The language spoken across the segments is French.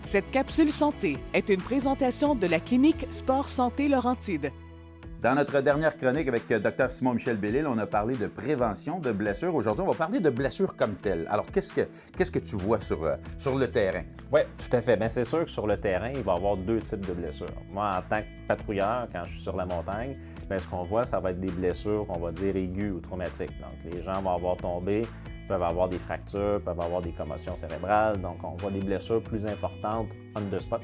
Cette capsule santé est une présentation de la clinique Sport Santé Laurentide. Dans notre dernière chronique avec Dr Simon-Michel Bellil, on a parlé de prévention de blessures. Aujourd'hui, on va parler de blessures comme telles. Alors, qu'est-ce que tu vois sur le terrain? Oui, tout à fait. Bien, c'est sûr que sur le terrain, il va y avoir deux types de blessures. Moi, en tant que patrouilleur, quand je suis sur la montagne, bien, ce qu'on voit, ça va être des blessures qu'on va dire aiguës ou traumatiques. Donc, les gens vont avoir tombé, peuvent avoir des fractures, peuvent avoir des commotions cérébrales. Donc, on voit des blessures plus importantes on the spot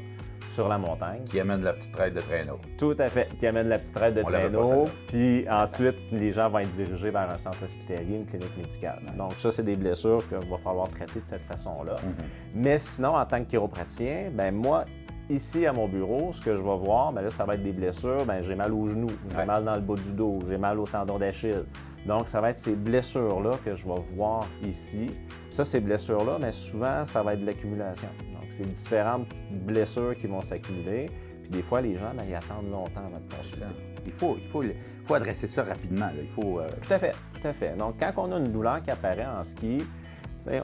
sur la montagne. Qui amène la petite raide de traîneau. Tout à fait, qui amène la petite raide de traîneau. Puis ensuite, les gens vont être dirigés vers un centre hospitalier, une clinique médicale. Donc ça, c'est des blessures qu'il va falloir traiter de cette façon-là. Mais sinon, en tant que chiropraticien, bien moi, ici à mon bureau, ce que je vais voir, bien là, ça va être des blessures. Bien, j'ai mal au genou, j'ai mal dans le bas du dos, j'ai mal au tendon d'Achille. Donc, ça va être ces blessures-là que je vais voir ici. Ça, ces blessures-là, mais souvent, ça va être de l'accumulation. Donc, c'est différentes petites blessures qui vont s'accumuler. Puis des fois, les gens, bien, ils attendent longtemps avant de consulter. Il faut adresser ça rapidement. Là. Il faut, Tout à fait, tout à fait. Donc, quand on a une douleur qui apparaît en ski,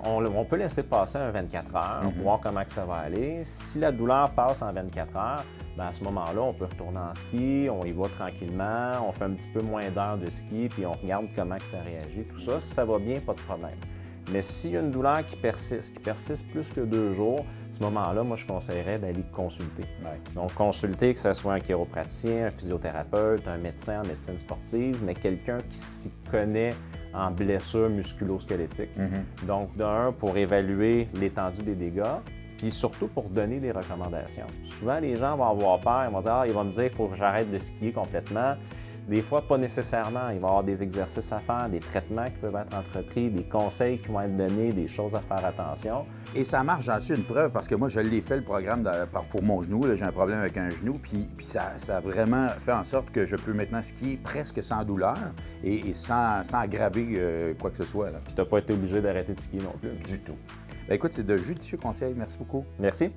on peut laisser passer un 24 heures, voir comment que ça va aller. Si la douleur passe en 24 heures, bien, à ce moment-là, on peut retourner en ski, on y va tranquillement, on fait un petit peu moins d'heures de ski, puis on regarde comment que ça réagit. Tout ça, si ça va bien, pas de problème. Mais s'il y a une douleur qui persiste plus que 2 jours, à ce moment-là, moi, je conseillerais d'aller consulter. Donc, consulter, que ce soit un chiropraticien, un physiothérapeute, un médecin en médecine sportive, mais quelqu'un qui s'y connaît en blessures musculo-squelettiques. Donc, d'un, pour évaluer l'étendue des dégâts, puis surtout pour donner des recommandations. Souvent, les gens vont avoir peur, ils vont dire « Ah, il va me dire qu'il faut que j'arrête de skier complètement ». Des fois, pas nécessairement. Il va y avoir des exercices à faire, des traitements qui peuvent être entrepris, des conseils qui vont être donnés, des choses à faire attention. Et ça marche, j'en suis une preuve, parce que moi, je l'ai fait, le programme pour mon genou. J'ai un problème avec un genou, puis ça a vraiment fait en sorte que je peux maintenant skier presque sans douleur et sans aggraver quoi que ce soit. Là. Puis tu n'as pas été obligé d'arrêter de skier non plus. Du tout. Bien, écoute, c'est de judicieux conseils. Merci beaucoup. Merci.